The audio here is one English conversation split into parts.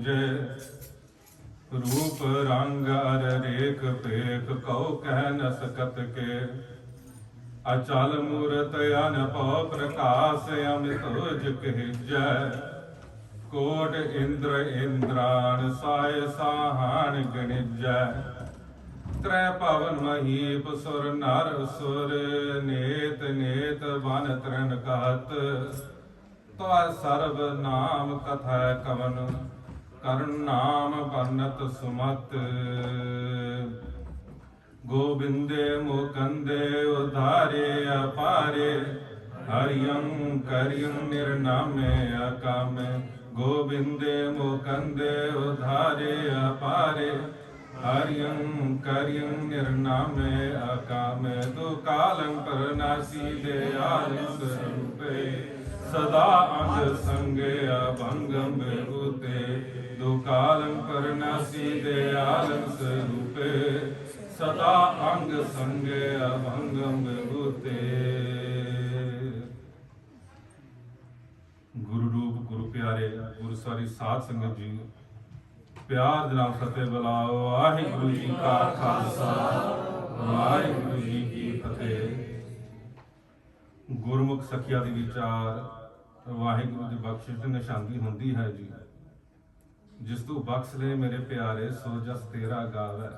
जे रूप रंग अर रेख पेख कौ कह न सकत के अचल मूरत अनपौ प्रकाश अमित कह जय कोट इंद्र इंद्राण साय साहान गणिजय त्रै पवन महीप सुर नर सुर नेत नेत बन तृण कहत तो सर्व नाम कथा कवन करण नाम बन्नत सुमत गोविंदे मुकंदे उधारे अपारे हरियं करियं निर्नामे अकामे गोविंदे मुकंदे उधारे अपारे हरियं करियं निर्नामे अकामे दुकालं परनासी दयाल स्वरूपे सदा अंग संगे अभंगम विभूते दुकालं परनासी दयाल स्वरूपे सदा अंग संगे अभंगम विभूते। गुरु रूप गुरु प्यारे गुरु सारी साध संगत जी प्यार ਦੇ ਨਾਲ ਫਤਿਹ ਬੁਲਾਓ। ਵਾਹਿਗੁਰੂ ਜੀ ਕਾ ਖਾਲਸਾ ਵਾਹਿਗੁਰੂ ਜੀ ਕੀ ਫਤਿਹ। ਗੁਰਮੁਖ ਸਖੀਆ ਦੀ ਵਿਚਾਰ ਵਾਹਿਗੁਰੂ ਦੀ ਬਖਸ਼ਿਸ਼ ਦੀ ਨਿਸ਼ਾਨੀ ਹੁੰਦੀ ਹੈ ਜੀ। ਜਿਸ ਤੂੰ ਬਖਸ਼ ਲੈ ਮੇਰੇ ਪਿਆਰੇ ਸੋ ਜਸ ਤੇਰਾ ਗਾਵੈ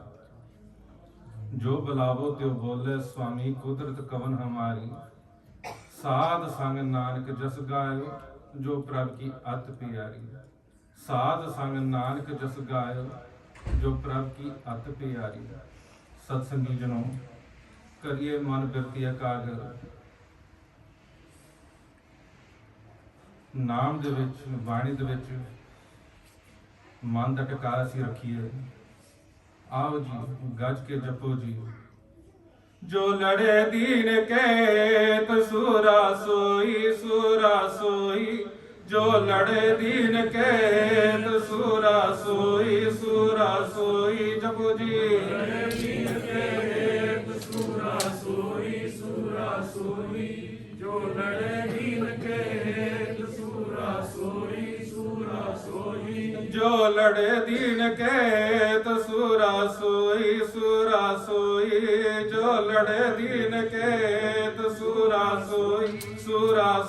ਜੋ ਬੁਲਾਵੋ ਤਿਉ ਬੋਲੇ ਸੁਆਮੀ ਕੁਦਰਤ ਕਵਨ ਹਮਾਰੀ ਸਾਧ ਸੰਗ ਨਾਨਕ ਜਸ ਗਾਇਓ ਜੋ ਪ੍ਰਭ ਕੀ ਅਤ ਪਿਆਰੀ ਸਾਧ ਸੰਗ ਨਾਨਕ ਜਸ ਗਾਇਓ ਜੋ ਪ੍ਰਭ ਕੀ ਅਤ ਪਿਆਰੀ। ਸਤਸੰਗੀ ਜਨੋ ਕਰੀਏ ਮਨ ਬਿਰਤੀ ਇਕਾਗਰ ਨਾਮ ਦੇ ਵਿੱਚ ਬਾਣੀ ਦੇ ਵਿੱਚ ਮਨ ਦਾ ਟਿਕਾਣਾ ਅਸੀਂ ਰੱਖੀਏ। आओ जी गज के जपो जी जो लड़े दीन के तो सूरा सोई जो लड़े दीन के तो सूरा सोई जपो जी लड़े दीन के तो सूरा सोई जो लड़े दीन के तो सूरा सोई जो लड़े दीन के तो सूरा सोई जो लड़े दीन के तो सूरा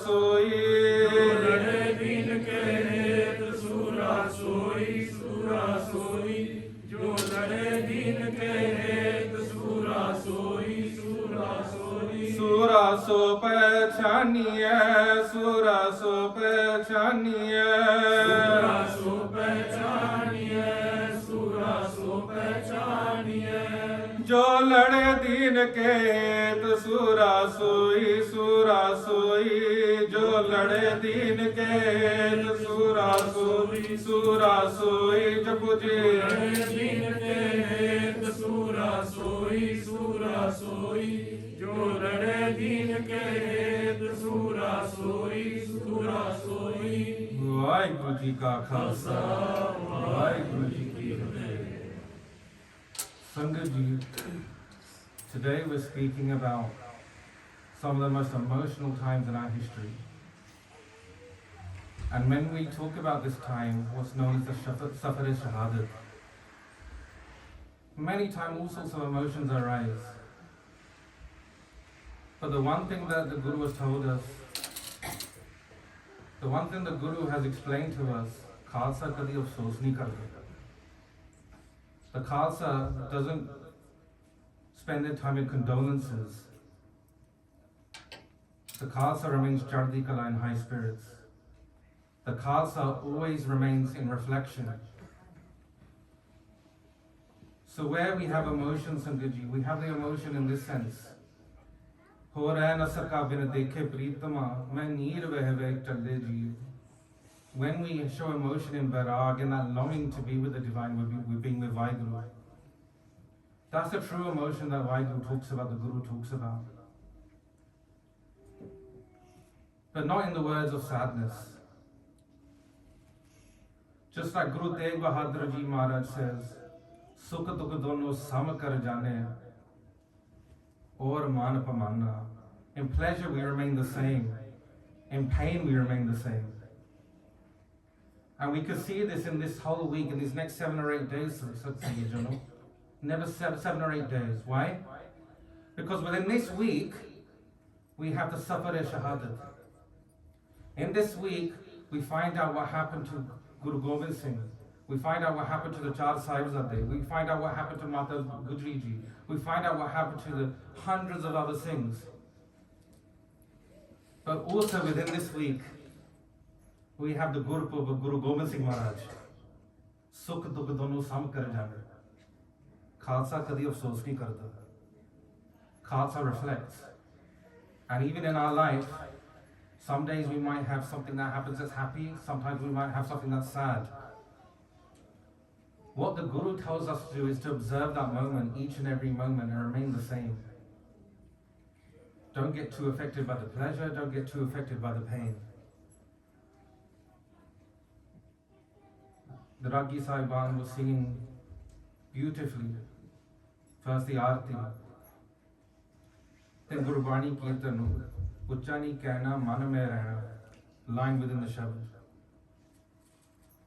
सोई लड़े दीन के तो सूरा सोई जो लड़े दीन के तो सूरा सोई सूरा सो पहचानिए सूरा सो पहचानिए जो लड़े दीन के तो सूरा सोई जो लड़े दीन के तो सूरा सोई जपो जी लड़े दीन के तो सूरा सोई जो लड़े दीन के तो सूरा सोई वाहिगुरू जी का खालसा वाहिगुरू जी की फतेह। Sangat ji, today we're speaking about some of the most emotional times in our history. And when we talk about this time, what's known as the Safar-e-Shahadat, many times all sorts of emotions arise. But the one thing that the Guru has told us, the one thing the Guru has explained to us, Khalsa kadi afsos nahi karta. The Khalsa doesn't spend their time in condolences. The Khalsa remains Chardi Kala in high spirits. The Khalsa always remains in reflection. So where we have emotion, Sangaji, we have the emotion in this sense. Ho reh na saka bin dekhe preetama, main neer veh veh challe jeev. When we show emotion in Vairag and that longing to be with the divine, we're being with Vaheguru. That's the true emotion that Vaheguru talks about, the Guru talks about. But not in the words of sadness. Just like Guru Tegh Bahadur Ji Maharaj says, Sukh dukh dono sam kar jane, aur man pamana. In pleasure we remain the same. In pain we remain the same. And we could see this in this whole week, in these next 7 or 8 days, never 7 or 8 days. Why? Because within this week, we have the Safar-e-Shahadat. In this week, we find out what happened to Guru Gobind Singh. We find out what happened to the Char Sahibzade. We find out what happened to Mata Gujri Ji. We find out what happened to the hundreds of other Singhs. But also within this week, we have the Gurupurb of Guru Gobind Singh Maharaj. Sukh dukh dono sam kar jane. Khalsa kadi afsos nahi karta. Khalsa reflects. And even in our life, some days we might have something that happens that's happy, sometimes we might have something that's sad. What the Guru tells us to do is to observe that moment, each and every moment, and remain the same. Don't get too affected by the pleasure, don't get too affected by the pain. The Ragi Sahiban was singing beautifully. First the Aarti, then Gurbani Kirtanu, Uchani Kahna Man Mein Rehna, lying within the Shabad.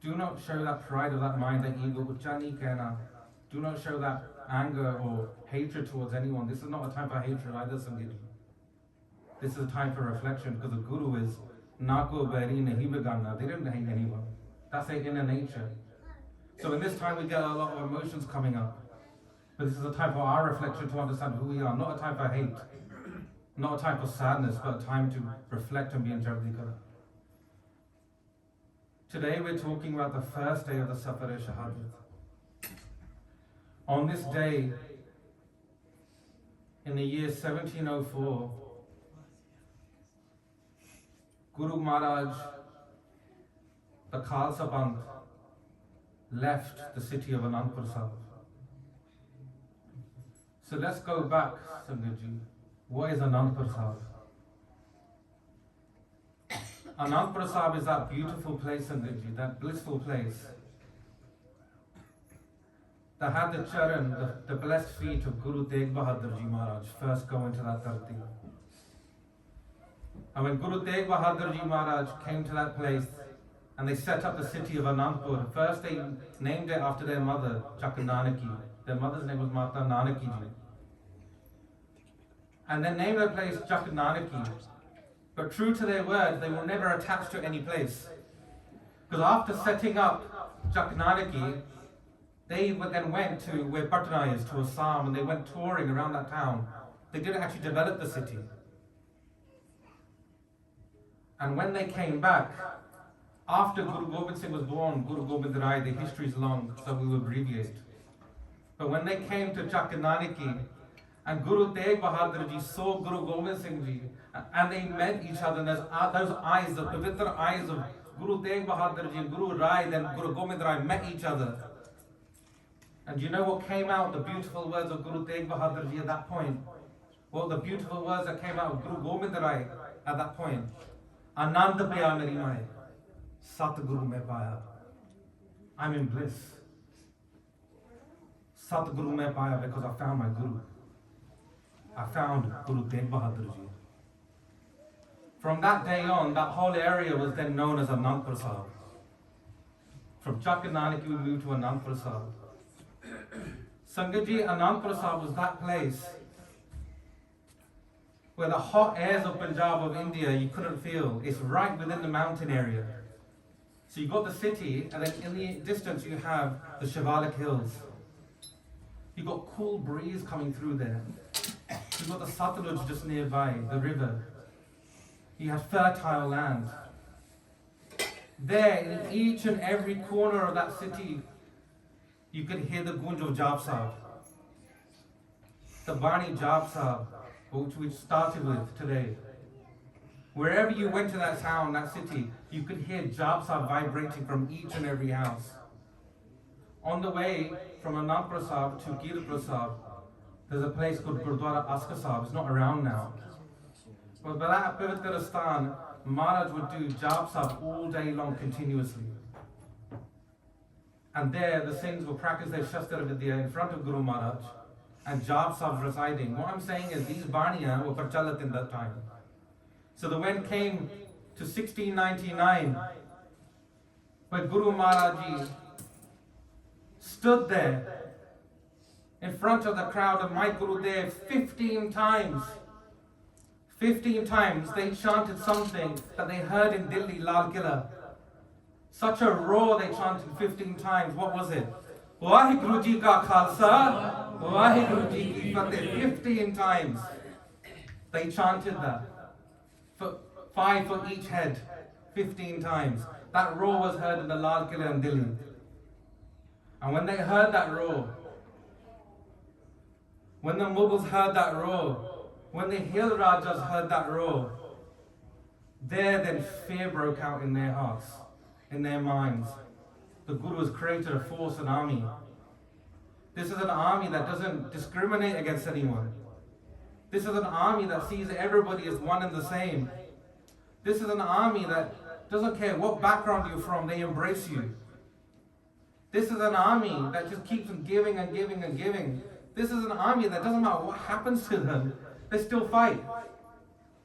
Do not show that pride of that mind, that ego, Uchani Kahna. Do not show that anger or hatred towards anyone. This is not a time for hatred either, Sangeet. This is a time for reflection, because the Guru is Nako Bari Nahi Begana. They didn't hate anyone. That's their inner nature. So in this time we get a lot of emotions coming up. But this is a time for our reflection, to understand who we are. Not a time for hate. Not a time for sadness, but a time to reflect and be in Jagdikara. Today we're talking about the first day of the Safar-e-Shahadat. On this day, in the year 1704, Guru Maharaj, the Khalsa Panth, left the city of Anandpur Sahib. So let's go back, Sangatji. What is Anandpur Sahib? Anandpur Sahib is that beautiful place, Sangatji, that blissful place that had the charan, the blessed feet of Guru Tegh Bahadur Ji Maharaj first go into that dharti. And when Guru Tegh Bahadur Ji Maharaj came to that place and they set up the city of Anandpur, first they named it after their mother, Chak Nanaki. Their mother's name was Mata Nanaki Ji. And they named the place Chak Nanaki. But true to their word, they were never attached to any place. Because after setting up Chak Nanaki, they then went to where Patna is, to Assam, and they went touring around that town. They didn't actually develop the city. And when they came back, after Guru Gobind Singh was born, Guru Gobind Rai, the history is long, so we will abbreviate. But when they came to Chak Nanaki, and Guru Tegh Bahadur Ji saw Guru Gobind Singh Ji, and they met each other, and those eyes, the pavitra eyes of Guru Tegh Bahadur Ji and Guru Rai, then Guru Gobind Rai met each other. And you know what came out, the beautiful words of Guru Tegh Bahadur Ji at that point? Well, the beautiful words that came out of Guru Gobind Rai at that point. Anand Paya Meri Mai, Sat Guru Mein Paya. I'm in bliss. Sat Guru Mein Paya, because I found my Guru. I found Guru Tegh Bahadur Ji. From that day on, that whole area was then known as Anandpur Sahib. From Chak Nanaki we moved to Anandpur Sahib. Sangatji, Anandpur Sahib was that place where the hot airs of Punjab, of India, you couldn't feel. It's right within the mountain area. So you got the city, and then in the distance you have the Shivalik hills. You got cool breeze coming through there. You got the Satluj just nearby, the river. You have fertile land. There, in each and every corner of that city, you could hear the gunj of Jap Sahib. The Bani Jap Sahib, which we started with today. Wherever you went to that town, that city, you could hear Jap Sahib vibrating from each and every house. On the way from Anandpur Sahib to Kirpur Sahib, there's a place called Gurdwara Aska Sahib. It's not around now. But by that Pavitra Stan, Maharaj would do Jap Sahib all day long continuously. And there the Singhs will practice their Shastra Vidya in front of Guru Maharaj, and Jap Sahib residing. What I'm saying is these Baniya were prachalat in that time. So the when came to 1699, where Guru Maharaj Ji stood there in front of the crowd of my Gurudev 15 times. 15 times they chanted something that they heard in Delhi, Lal Killa. Such a roar they chanted 15 times. What was it? Vaheguru Ji Ka Khalsa, Vaheguru Ji Ki Fateh. 15 times they chanted that. 5 for each head. 15 times. That roar was heard in the Lal Killa in Delhi. And when they heard that roar, when the Mughals heard that roar, when the Hill Rajas heard that roar, there then fear broke out in their hearts, in their minds. The Guru has created a force, an army. This is an army that doesn't discriminate against anyone. This is an army that sees everybody as one and the same. This is an army that doesn't care what background you're from, they embrace you. This is an army that just keeps on giving and giving and giving. This is an army that doesn't matter what happens to them, they still fight.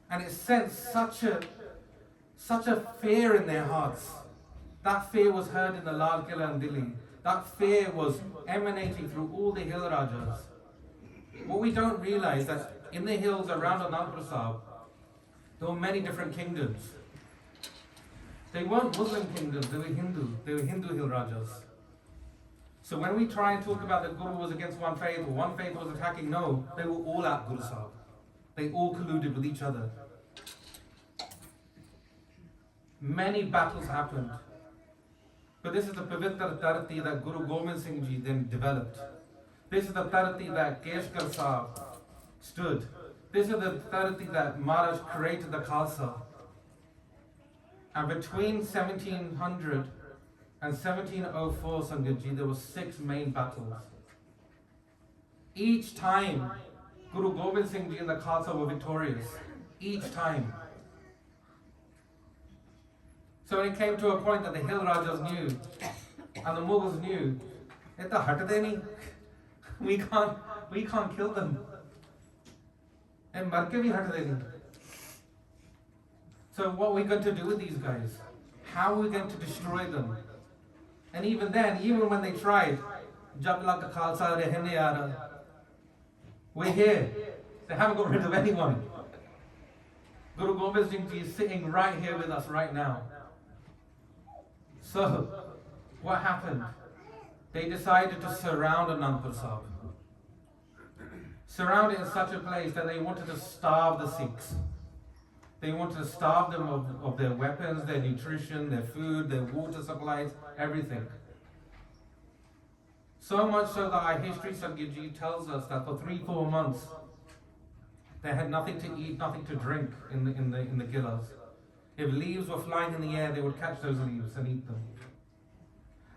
And it sends such a fear in their hearts. That fear was heard in the Lal Killa in Delhi. That fear was emanating through all the Hill Rajas. What we don't realize that in the hills around Anandpur Sahib, there were many different kingdoms. They weren't Muslim kingdoms, they were Hindu. They were Hindu Hill Rajas. So when we try and talk about that Guru was against one faith or one faith was attacking, no, they were all at Guru Sahib. They all colluded with each other. Many battles happened. But this is the Pavitra Tarati that Guru Gobind Singh Ji then developed. This is the Tarati that Keshkar Sahib stood. This is the Tarati that Maharaj created the Khalsa. And between 1700 and 1704, Sangat Ji, there were 6 main battles. Each time, Guru Gobind Singh Ji and the Khalsa were victorious. Each time. So when it came to a point that the Hill Rajas knew, and the Mughals knew, "Etta hatde nahi. We can't kill them. And mar ke bhi hatde nahi." So what are we going to do with these guys? How are we going to destroy them? And even then, even when they tried, "Jab lak Khalsa rehne aara," we're here. They haven't got rid of anyone. Guru Gobind Singh Ji is sitting right here with us right now. So, what happened? They decided to surround Anandpur Sahib. Surround it in such a place that they wanted to starve the Sikhs. They wanted to starve them of their weapons, their nutrition, their food, their water supplies, everything. So much so that our history, Sangat Ji, tells us that for 3-4 months, they had nothing to eat, nothing to drink in the gillas. If leaves were flying in the air, they would catch those leaves and eat them.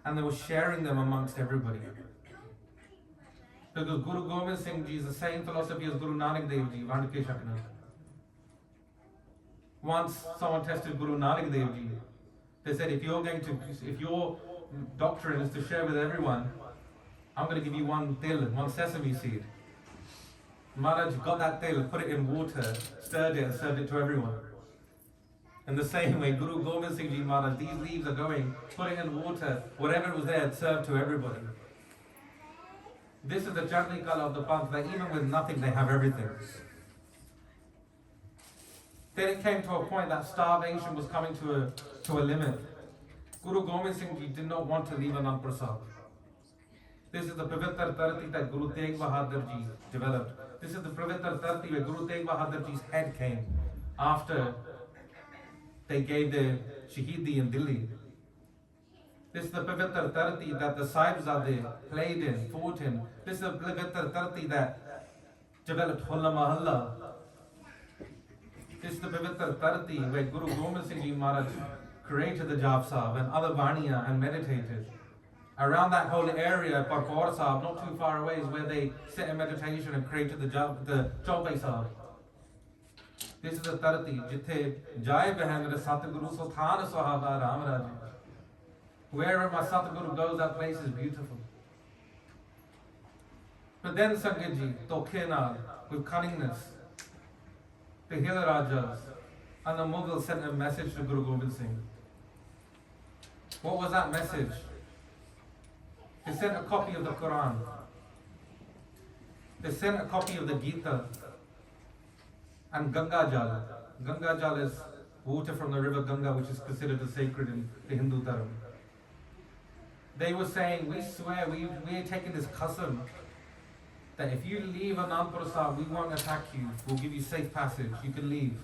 And they were sharing them amongst everybody. Because Guru Gobind Singh Ji is the same philosophy as Guru Nanak Dev Ji, Vandke Shakna. Once someone tested Guru Nanak Dev Ji. They said, if your doctrine is to share with everyone, I'm going to give you one til, one sesame seed. Maharaj got that til, put it in water, stirred it and served it to everyone. In the same way, Guru Gobind Singh Ji Maharaj, these leaves are going, put it in water, whatever was there, served to everybody. This is the Jagni Kala of the Panth, that even with nothing, they have everything. Then it came to a point that starvation was coming to a limit. Guru Gobind Singh Ji did not want to leave Anandpur Sahib. This is the Pavitra Tarati that Guru Tegh Bahadur Ji developed. This is the Pavitra Tarati where Guru Tegh Bahadur Ji's head came after they gave the Shahidi in Delhi. This is the Pavitra Tarati that the Sahibzade played in, fought in. This is the Pavitra Tarati that developed Holla Mahalla. This is the Pavitra Tarati where Guru Gobind Singh Ji Maharaj created the Jap Sahib and other Vaniya and meditated. Around that whole area, Parkour Sahib, not too far away, is where they sit in meditation and created the Chaupai Sahib. This is the Tarati, Jithe Jai Behan Satguru Sultan Sahaba Ram Raja. Wherever my Satguru goes, that place is beautiful. But then Sangat Ji, Tokhe with cunningness, the Hill Rajas and the Mughals sent a message to Guru Gobind Singh. What was that message? They sent a copy of the Quran. They sent a copy of the Gita and Ganga Jal. Ganga Jal is water from the river Ganga, which is considered as sacred in the Hindu Dharma. They were saying, we swear, we are taking this qasam that if you leave Anandpur Sahib, we won't attack you. We'll give you safe passage. You can leave.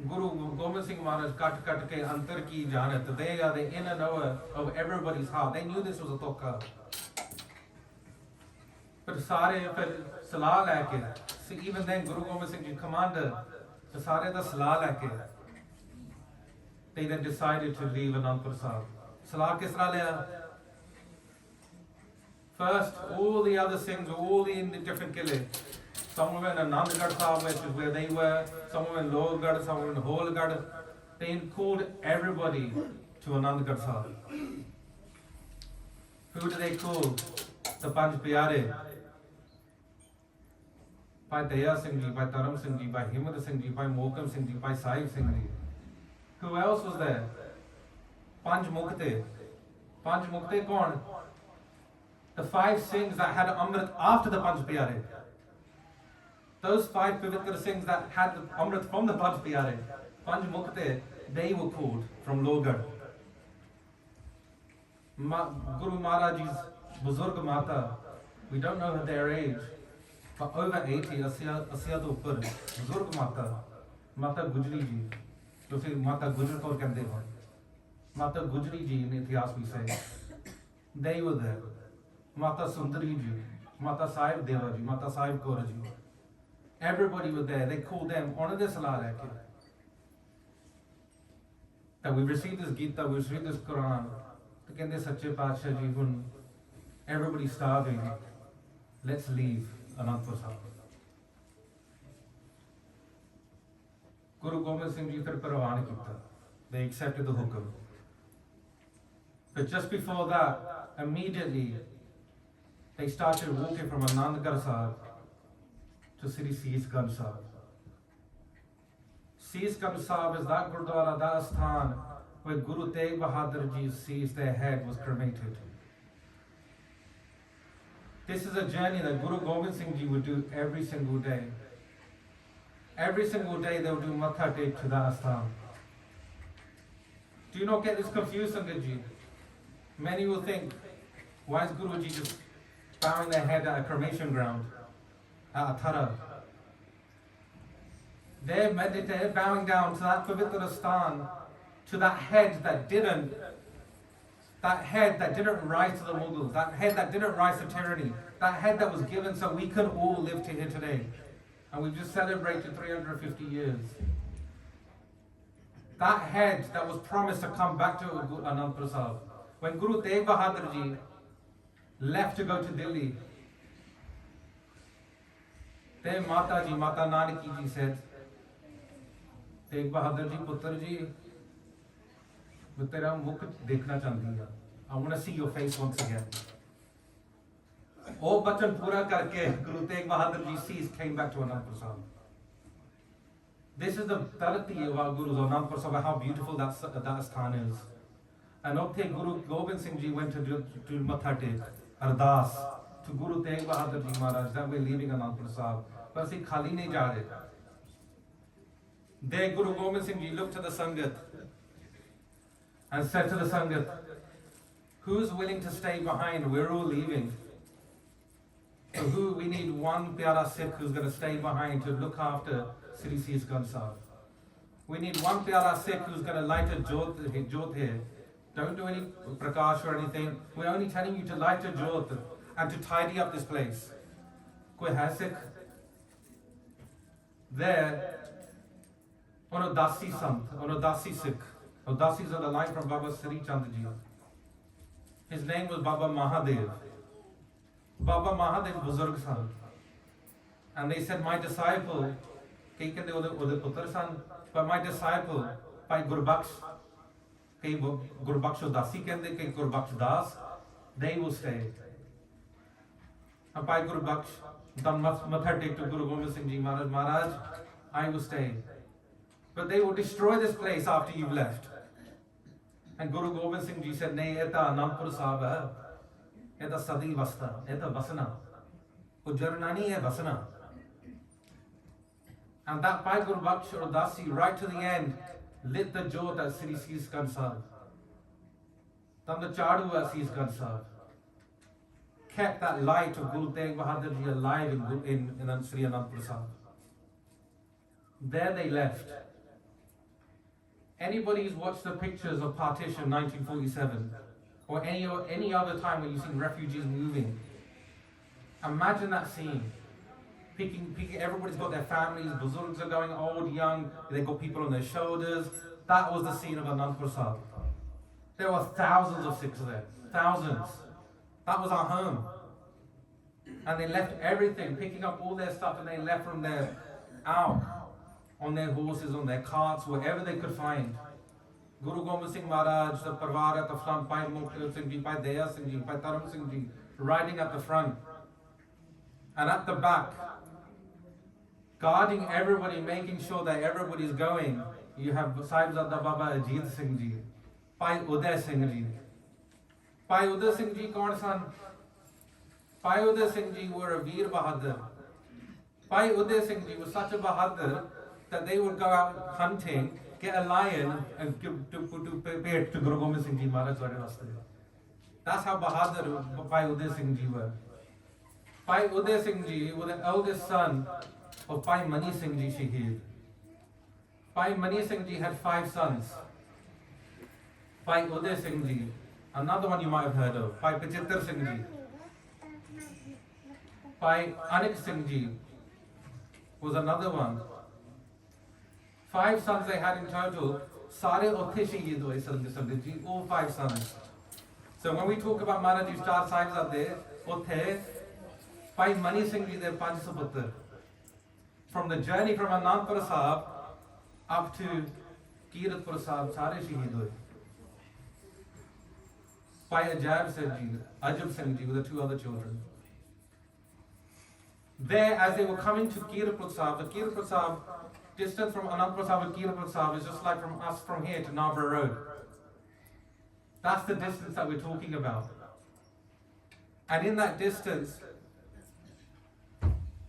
Guru Gobind Singh Maharaj kat ke antar ki janat. They are the inner knower of everybody's heart. They knew this was a tokka. But sare salah leke. So even then, Guru Gobind Singh Ji, commander, the sare da salah leke. They then decided to leave Anandpur Sahib. Salah kis tarah liya? First, all the other Singhs, all in the different kile. Some were in Anandgarh Sahib, which is where they were. Some were in Lohargarh, some were in Holgarh. They called everybody to Anandgarh Sahib. Who do they call? The Panch Pyare. Bhai Daya Singh Ji, Bhai Dharam Singh Ji, Bhai Himmat Singh Ji, Bhai Mohkam Singh Ji, Bhai Sahib Singh Ji. Who else was there? Panch Mukte. Panch Mukte kaun? The 5 Singhs that had Amrit after the Panch Pyare. Those 5 Pavitra Singhs that had the Amrit from the Panch Pyare, Panch Mukte, they were called from Logar. Guru Maharaj's Buzurg Mata, we don't know their age, but over 80, Asya to Uppar, Buzurg Mata, Mata Gujri Ji, to say Mata Gujr Kaur kehte hain. Mata Gujri Ji in Ithihaas we say, they were there. Mata Sundari Ji, Mata Sahib Deva Ji, Mata Sahib Kaur Ji. Everybody was there. They called them, honor this salah leke. That we received this Gita, we received this Quran. To kehte Sache Paatshah Ji, hun everybody's starving. Let's leave Anandpur Sahib. Guru Gobind Singh Ji fir parwan kita. They accepted the hukum. But just before that, immediately, they started walking from Anandgarh Sahib to Sri Sikh Sahib. Sikh Sahib is that Gurdwara, that Asthan, where Guru Tegh Bahadur Ji sees their head was cremated. This is a journey that Guru Gobind Singh Ji would do every single day. Every single day they would do Matha Tek to that Asthan. Do you not get this confused, Sangat Ji? Many will think, why is Guruji just bowing their head at a cremation ground, at a thara? They're meditating, bowing down to that Pavitra Sthan, to that head that didn't rise to the Mughals, that head that didn't rise to tyranny, that head that was given so we can all live to here today. And we've just celebrated 350 years. That head that was promised to come back to Anandpur Sahib. When Guru Tegh Bahadur Ji left to go to Delhi, then Mata Nanaki Ji said, Tegh Bahadur Ji, Putter Ji, मैं तेरा मुख देखना चाहती हूँ. I want to see your face once again. वो बचन पूरा करके Guru Tegh Bahadur Ji ceased, came back to Anandpur Sahib. This is the tarati of our Gurus, Anandpur Sahib, how beautiful that sthan is. And Opte Guru Gobind Singh Ji went to do Matha Tek, Ardas, to Guru Tegh Bahadur Ji Maharaj, that we're leaving Anandpur Sahib. But see, khali nahi ja rahe. There Guru Gobind Singh Ji looked to the Sangat and said to the Sangat, who's willing to stay behind? We're all leaving. So we need one Pyara Sikh who's going to stay behind to look after Sri Sikh Sahib. We need one Pyara Sikh who's going to light a jyot here. Don't do any prakash or anything. We're only telling you to light a jyot and to tidy up this place. Koi hai Sikh? There, on a Dasi Sant, on a Dasi Sikh. Dasis are the line from Baba Sri Chand Ji. His name was Baba Mahadev. Baba Mahadev Buzurg San. And they said, my disciple, but my disciple, by Gurbaksh, Gurbaksh Dasi kende, Gurbaksh Das, they will stay. And by Gurbaksh, done Matha Tek to Guru Gobind Singh Ji Maharaj, I will stay. But they will destroy this place after you've left. And Guru Gobind Singh Ji said, "Nahi, eta Anandpur Sahib hai. Eta Sadi Vasta. Eta Vasana. Ujjarnani hai Vasana." And that Bhai Guru Baksh Udasi, right to the end, lit the jyot at Sri Sikh Sahib. Then the Chadu at Sikh Sahib. Kept that light of Guru Tegh Bahadur Ji alive in Sri Anandpur Sahib. There they left. Anybody who's watched the pictures of partition 1947 or any other time when you've seen refugees moving, imagine that scene. Picking, everybody's got their families, Buzurgs are going old, young, they've got people on their shoulders. That was the scene of Anandpur Sahib. There were thousands of Sikhs there, thousands. That was our home. And they left everything, picking up all their stuff, and they left from there out on their horses, on their carts, wherever they could find. Guru Gobind Singh Maharaj, the Parvar at the front, Bhai Moktil Singh Ji, Bhai Daya Singh Ji, Bhai Taram Singh Ji, riding at the front. And at the back, guarding everybody, making sure that everybody's going, you have Sahibzada Baba Ajit Singh Ji, Bhai Uday Singh Ji. Bhai Uday Singh Ji kaun san? Bhai Uday Singh Ji were a Veer Bahadur. Bhai Uday Singh Ji was such a Bahadur that they would go out hunting, get a lion, and pay it to Guru Gobind Singh Ji Maharaj. That's how Bahadur Bhai Uday Singh Ji were. Bhai Uday Singh Ji was the eldest son of Bhai Mani Singh Ji Shaheed. Bhai Mani Singh Ji had 5 sons. Bhai Uday Singh Ji, another one you might have heard of, Bhai Pachitar Singh Ji. Bhai Anik Singh Ji was another one. 5 sons they had in total. Sare Othe Shaheed hoye Sangat Ji, all 5 sons. So when we talk about Maharaji's 4 Sahibzade, Othe, Bhai Mani Singh Ji, their 5 Putter. From the journey from Anandpur Sahib up to Kiratpur Sahib, Sare Shaheed hoye. Bhai Ajab Singh Ji with the 2 other children. There, as they were coming to Kiratpur Sahib, the Kiratpur Sahib, distance from Anandpur Sahib to Kiratpur Sahib is just like from us from here to Narborough Road. That's the distance that we're talking about. And in that distance,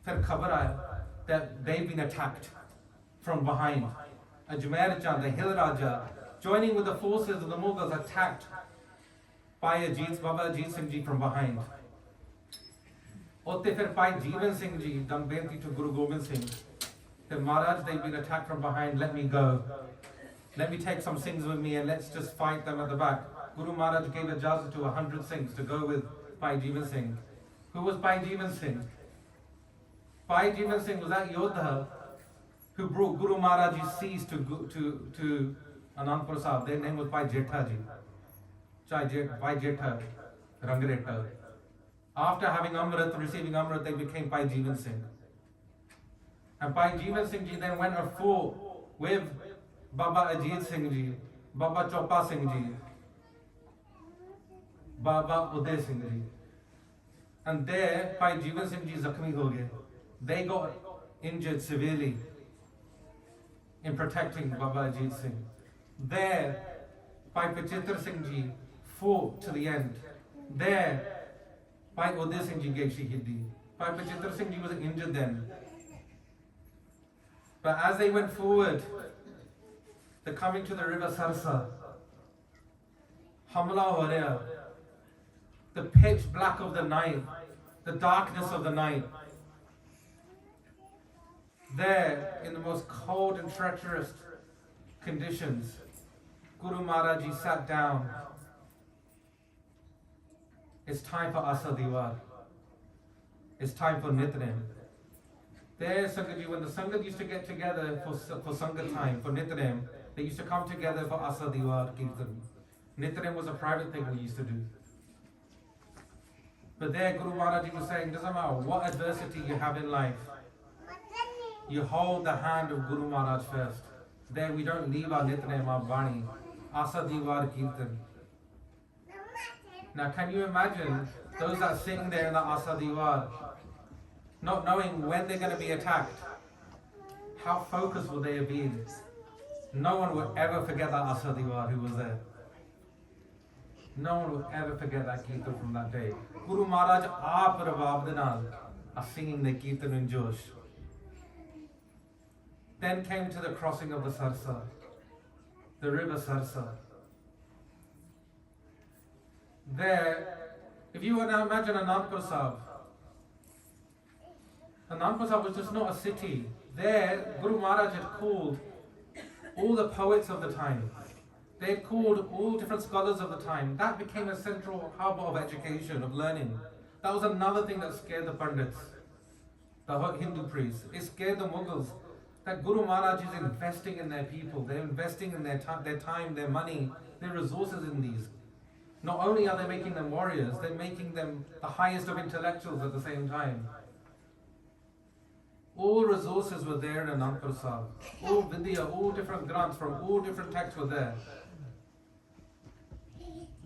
फिर खबर आया that they've been attacked from behind. Ajmer Chand, the Hill Raja, joining with the forces of the Mughals, attacked by Baba Ajit Singh Ji from behind. Otte fir Bhai Jeevan Singh Ji done benti to Guru Gobind Singh. Said, Maharaj, they've been attacked from behind, let me go. Let me take some Singhs with me and let's just fight them at the back. Guru Maharaj gave ijazat to 100 Singhs to go with Bhai Jeevan Singh. Who was Bhai Jeevan Singh? Bhai Jeevan Singh was that Yodha who brought Guru Maharaj's seas to Anandpur Sahib. Their name was Bhai Jetha Ji. Bhai Jetha, Rangreta. After having Amrit, receiving Amrit, they became Bhai Jeevan Singh. And Bhai Jeevan Singh Ji then went and fought with Baba Ajit Singh Ji, Baba Chopa Singh Ji, Baba Uday Singh Ji. And there, Bhai Jeevan Singh Ji zakhmi ho gaye. They got injured severely in protecting Baba Ajit Singh. There, Bhai Pachitar Singh Ji fought to the end. There, Bhai Uday Singh Ji gave Shahidi. Bhai Pachitar Singh Ji was injured then. But as they went forward, they're coming to the river Sarsa. Hamla ho raha. The pitch black of the night, the darkness of the night. There, in the most cold and treacherous conditions, Guru Maharaj Ji sat down. It's time for Asa Diwar. It's time for Nitnem. There, Sangat Ji, when the Sangat used to get together for Sangat time, for Nitnem, they used to come together for Asa Diwar Kirtan. Nitnem was a private thing we used to do. But there, Guru Maharaj Ji was saying, doesn't matter what adversity you have in life, you hold the hand of Guru Maharaj first. There we don't leave our Nitnem, our Bani, Asa Diwar Kirtan. Now can you imagine those that sitting there in the Asa Diwar, not knowing when they're going to be attacked? How focused would they have been? No one would ever forget that Asa Diwar who was there. No one will ever forget that Kirtan from that day. Guru Maharaj aap Ravab de naal are singing the Kirtan in Josh. Then came to the crossing of the Sarsa, the river Sarsa. There, if you were to imagine Anandpur Sahib was just not a city. There, Guru Maharaj had called all the poets of the time. They had called all different scholars of the time. That became a central hub of education, of learning. That was another thing that scared the Pandits, the Hindu priests. It scared the Mughals. That Guru Maharaj is investing in their people. They're investing in their time, their money, their resources in these. Not only are they making them warriors, they're making them the highest of intellectuals at the same time. All resources were there in Anandpur Sahib. All Vidya, all different granths from all different texts were there.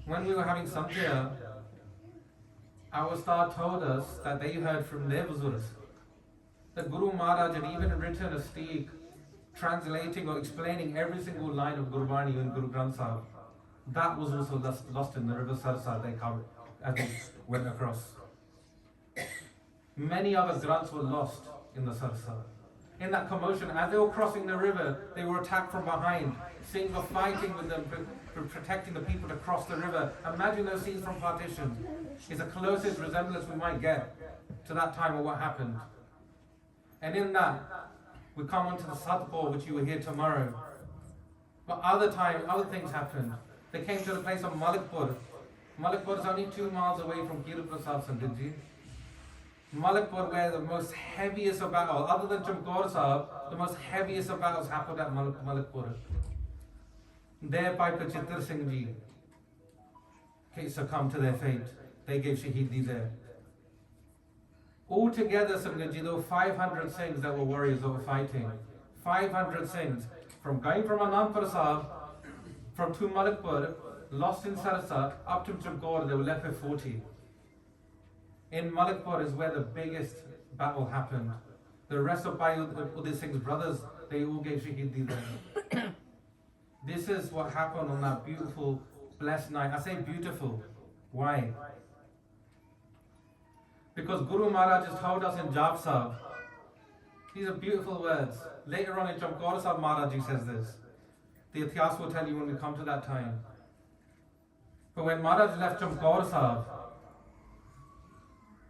When we were having Samkhya, our star told us that they heard from their Buzurgs that Guru Maharaj had even written a steek translating or explaining every single line of Gurbani in Guru Granth Sahib. That was also lost in the river Sarsa they covered as they went across. Many other Granths were lost in the Sarsa. In that commotion, as they were crossing the river, they were attacked from behind. Singhs were fighting with them, protecting the people to cross the river. Imagine those scenes from partition. It's the closest resemblance we might get to that time of what happened. And in that, we come on to the Satpur, which you will hear tomorrow. But other things happened. They came to the place of Malikpur. Malikpur is only 2 miles away from Kiru Prasad Sandhiji. Malikpur, where the most heaviest of battles, other than Chamkaur Sahib, the most heaviest of battles happened at Malikpur. There, Bhai Chittar Singh Ji succumbed to their fate. They gave Shahidi there. Altogether, Sangat Ji, there were 500 Singhs that were warriors that were fighting. 500 Singhs. From going from Anandpur Sahib, to Malikpur, lost in Sarsa, up to Chamkaur, they were left with 40. In Malikpur is where the biggest battle happened. The rest of Bhai Udit Singh's brothers, they all gave Shahidi there. This is what happened on that beautiful, blessed night. I say beautiful. Why? Because Guru Maharaj has told us in Jap Sahib, these are beautiful words. Later on in Chamkaur Sahib Maharaj says this. The Ithihaas will tell you when we come to that time. But when Maharaj left Chamkaur Sahib,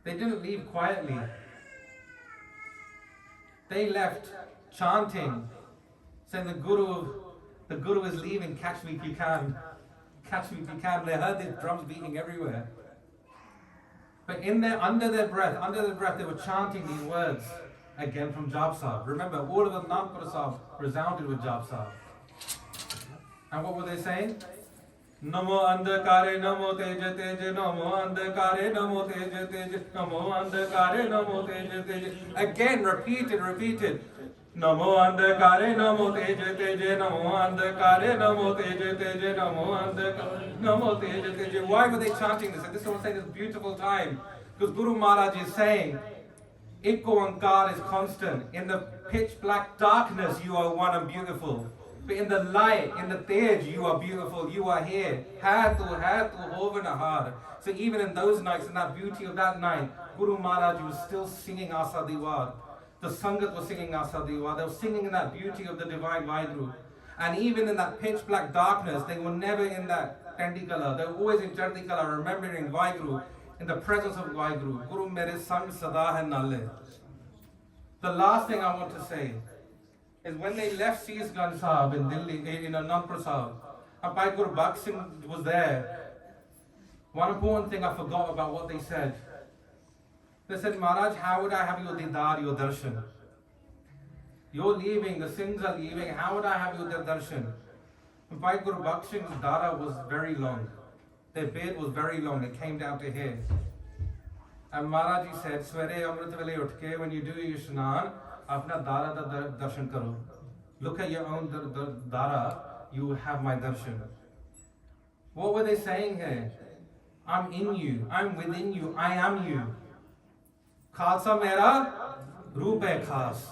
they didn't leave quietly. They left chanting, saying the Guru is leaving, catch me if you can. Catch me if you can. They heard the drums beating everywhere. But under their breath, they were chanting these words again from Jap Sahib. Remember, all of the Anandpur Sahib resounded with Jap Sahib. And what were they saying? Namo andhakare namo teja teja, namo andhakare namo teja teja, namo andhakare namo teja teja. Again, repeated. Namo andhakare namo teja teja, namo andhakare namo teja teja, namo teja teja. Why were they chanting this? And this is what I'm saying, this beautiful time. Because Guru Maharaj is saying, Ikko Ankar is constant. In the pitch black darkness, you are one and beautiful. But in the light, in the tej, you are beautiful, you are here. Hatu hove nahar. So even in those nights, in that beauty of that night, Guru Maharaj was still singing Asa Diwar. The Sangat was singing Asa Diwar. They were singing in that beauty of the divine Vaheguru. And even in that pitch black darkness, they were never in that Tendi Kala. They were always in Chardi Kala, remembering Vaheguru, in the presence of Vaheguru. Guru mere sang sada hai nale. The last thing I want to say is when they left Seesganj Sahib in Delhi, in Anandpur Sahib, and Bhai Gurbakh Singh was there, one important thing I forgot about what they said. They said, Maharaj, how would I have your didar, your darshan? You're leaving, the Singhs are leaving, how would I have your darshan? And Bhai Gurbakh Singh's dara was very long. Their beard was very long, it came down to here. And Maharaj said, Swere Amrit Vele Utke, when you do your Shnan, Apna dara da darshan karo. Look at your own dara, you will have my darshan. What were they saying here? I'm in you, I'm within you, I am you. Khalsa mera, roop hai khas.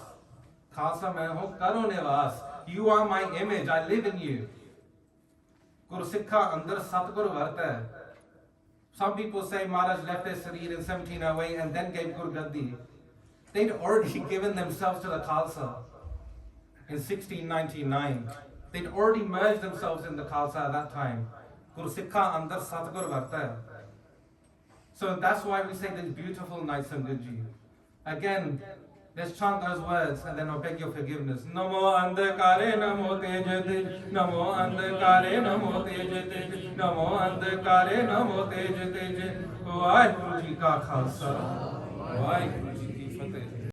Khalsa mein ho karo nivas. You are my image, I live in you. Gursikha andar Satgur varta hai. Some people say Maharaj left their Sarir in 1708 and then gave Gur Gaddi. They'd already given themselves to the Khalsa in 1699. They'd already merged themselves in the Khalsa at that time. Gursikha andar Satgur varta hai. So that's why we say this beautiful night Sangatji. Again, let's chant those words and then I'll beg your forgiveness. Namo andhakare namo tejate, namo andhakare namo tejate, namo andhakare namo tejate. Vaheguru Ji ka Khalsa, Vaheguru Ji ki Fateh.